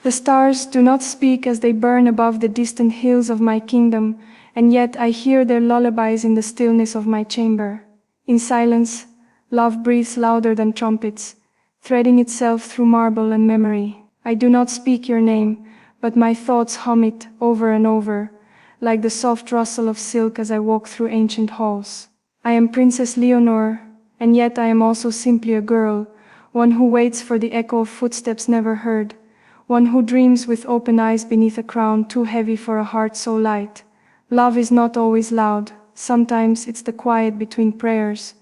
The stars do not speak as they burn above the distant hills of my kingdom, and yet I hear their lullabies in the stillness of my chamber. In silence, love breathes louder than trumpets, threading itself through marble and memory. I do not speak your name, but my thoughts hum it over and over, like the soft rustle of silk as I walk through ancient halls. I am Princess Leonor, and yet I am also simply a girl, one who waits for the echo of footsteps never heard, one who dreams with open eyes beneath a crown too heavy for a heart so light. Love is not always loud, sometimes it's the quiet between prayers,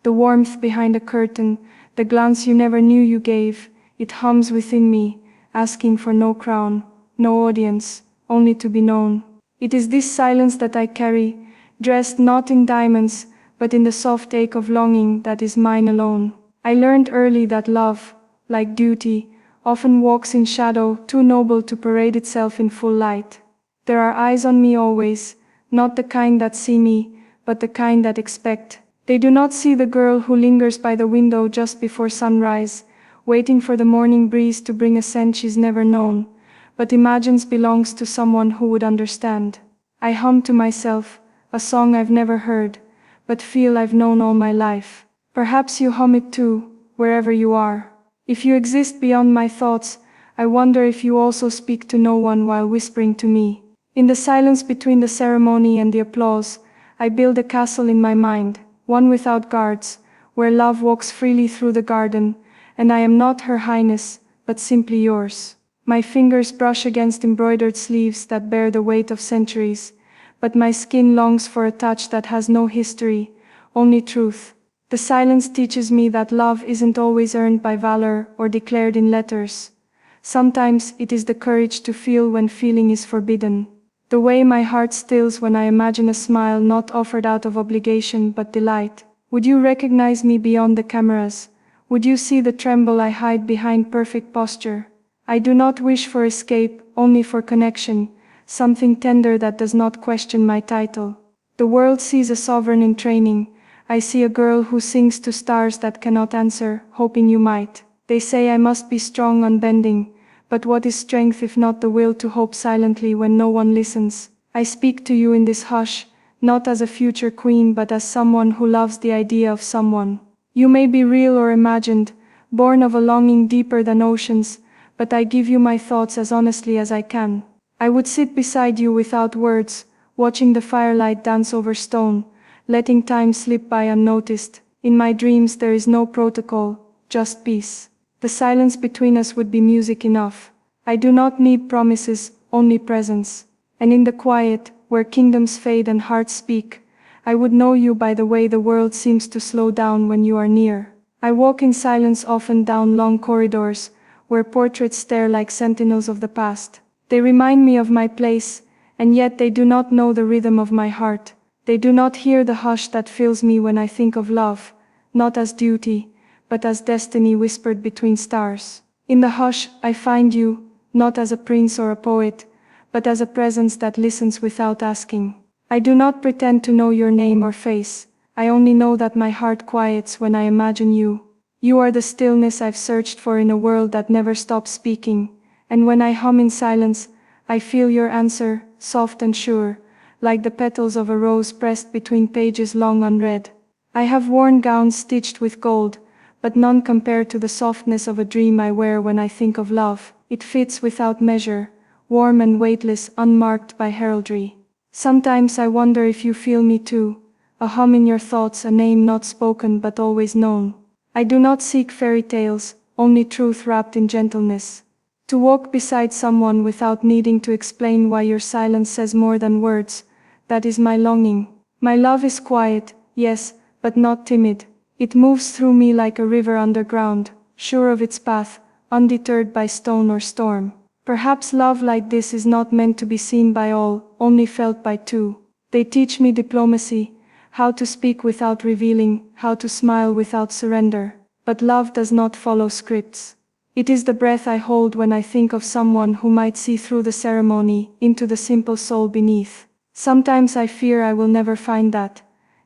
the warmth behind a curtain, the glance you never knew you gave. It hums within me, asking for no crown, no audience, only to be known. It is this silence that I carry, dressed not in diamonds, but in the soft ache of longing that is mine alone. I learned early that love, like duty, often walks in shadow, too noble to parade itself in full light. There are eyes on me always, not the kind that see me, but the kind that expect. They do not see the girl who lingers by the window just before sunrise, waiting for the morning breeze to bring a scent she's never known, but imagines belongs to someone who would understand. I hum to myself, a song I've never heard, but feel I've known all my life. Perhaps you hum it too, wherever you are. If you exist beyond my thoughts, I wonder if you also speak to no one while whispering to me. In the silence between the ceremony and the applause, I build a castle in my mind, one without guards, where love walks freely through the garden, and I am not Her Highness, but simply yours. My fingers brush against embroidered sleeves that bear the weight of centuries, but my skin longs for a touch that has no history, only truth. The silence teaches me that love isn't always earned by valor or declared in letters. Sometimes it is the courage to feel when feeling is forbidden. The way my heart stills when I imagine a smile not offered out of obligation but delight. Would you recognize me beyond the cameras? Would you see the tremble I hide behind perfect posture? I do not wish for escape, only for connection, something tender that does not question my title. The world sees a sovereign in training. I see a girl who sings to stars that cannot answer, hoping you might. They say I must be strong, unbending, but what is strength if not the will to hope silently when no one listens? I speak to you in this hush, not as a future queen but as someone who loves the idea of someone. You may be real or imagined, born of a longing deeper than oceans, but I give you my thoughts as honestly as I can. I would sit beside you without words, watching the firelight dance over stone, letting time slip by unnoticed. In my dreams there is no protocol, just peace. The silence between us would be music enough. I do not need promises, only presence. And in the quiet, where kingdoms fade and hearts speak, I would know you by the way the world seems to slow down when you are near. I walk in silence often down long corridors, where portraits stare like sentinels of the past. They remind me of my place, and yet they do not know the rhythm of my heart. They do not hear the hush that fills me when I think of love, not as duty, but as destiny whispered between stars. In the hush, I find you, not as a prince or a poet, but as a presence that listens without asking. I do not pretend to know your name or face. I only know that my heart quiets when I imagine you. You are the stillness I've searched for in a world that never stops speaking, and when I hum in silence, I feel your answer, soft and sure, like the petals of a rose pressed between pages long unread. I have worn gowns stitched with gold, but none compare to the softness of a dream I wear when I think of love. It fits without measure, warm and weightless, unmarked by heraldry. Sometimes I wonder if you feel me too, a hum in your thoughts, a name not spoken but always known. I do not seek fairy tales, only truth wrapped in gentleness. To walk beside someone without needing to explain why your silence says more than words, that is my longing. My love is quiet, yes, but not timid. It moves through me like a river underground, sure of its path, undeterred by stone or storm. Perhaps love like this is not meant to be seen by all, only felt by two. They teach me diplomacy, how to speak without revealing, how to smile without surrender. But love does not follow scripts. It is the breath I hold when I think of someone who might see through the ceremony, into the simple soul beneath. Sometimes I fear I will never find that,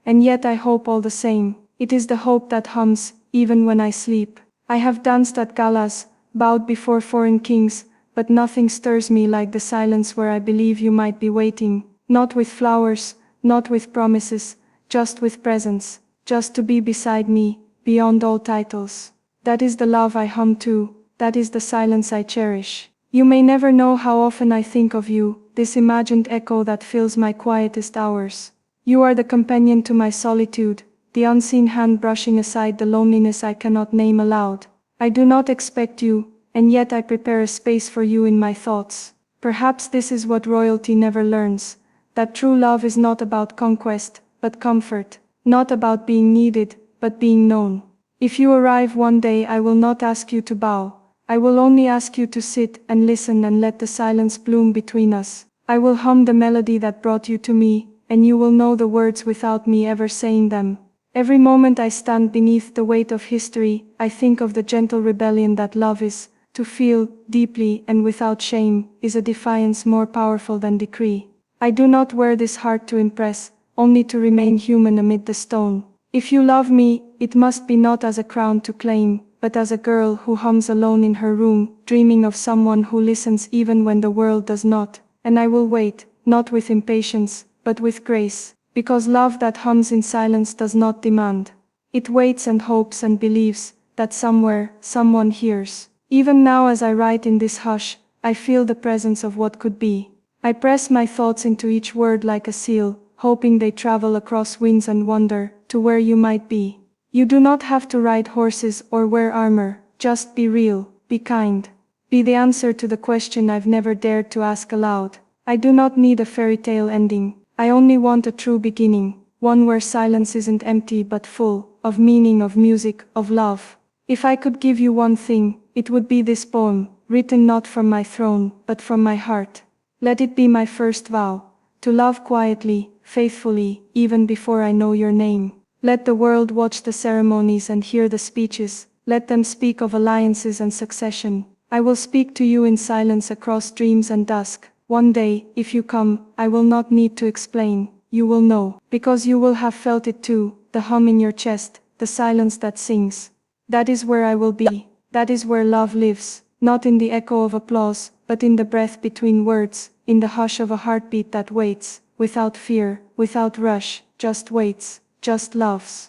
and yet I hope all the same. It is the hope that hums, even when I sleep. I have danced at galas, bowed before foreign kings, but nothing stirs me like the silence where I believe you might be waiting, not with flowers, not with promises, just with presence, just to be beside me, beyond all titles. That is the love I hum to, that is the silence I cherish. You may never know how often I think of you, this imagined echo that fills my quietest hours. You are the companion to my solitude, the unseen hand brushing aside the loneliness I cannot name aloud. I do not expect you, and yet I prepare a space for you in my thoughts. Perhaps this is what royalty never learns, that true love is not about conquest, but comfort, not about being needed, but being known. If you arrive one day, I will not ask you to bow. I will only ask you to sit and listen and let the silence bloom between us. I will hum the melody that brought you to me, and you will know the words without me ever saying them. Every moment I stand beneath the weight of history, I think of the gentle rebellion that love is. To feel, deeply and without shame, is a defiance more powerful than decree. I do not wear this heart to impress, only to remain human amid the stone. If you love me, it must be not as a crown to claim, but as a girl who hums alone in her room, dreaming of someone who listens even when the world does not. And I will wait, not with impatience, but with grace, because love that hums in silence does not demand. It waits and hopes and believes that somewhere, someone hears. Even now as I write in this hush, I feel the presence of what could be. I press my thoughts into each word like a seal, hoping they travel across winds and wander, to where you might be. You do not have to ride horses or wear armor, just be real, be kind. Be the answer to the question I've never dared to ask aloud. I do not need a fairy tale ending, I only want a true beginning, one where silence isn't empty but full, of meaning, of music, of love. If I could give you one thing, it would be this poem, written not from my throne, but from my heart. Let it be my first vow, to love quietly, faithfully, even before I know your name. Let the world watch the ceremonies and hear the speeches, let them speak of alliances and succession. I will speak to you in silence across dreams and dusk. One day, if you come, I will not need to explain, you will know, because you will have felt it too, the hum in your chest, the silence that sings. That is where I will be, that is where love lives, not in the echo of applause, but in the breath between words, in the hush of a heartbeat that waits, without fear, without rush, just waits, just loves.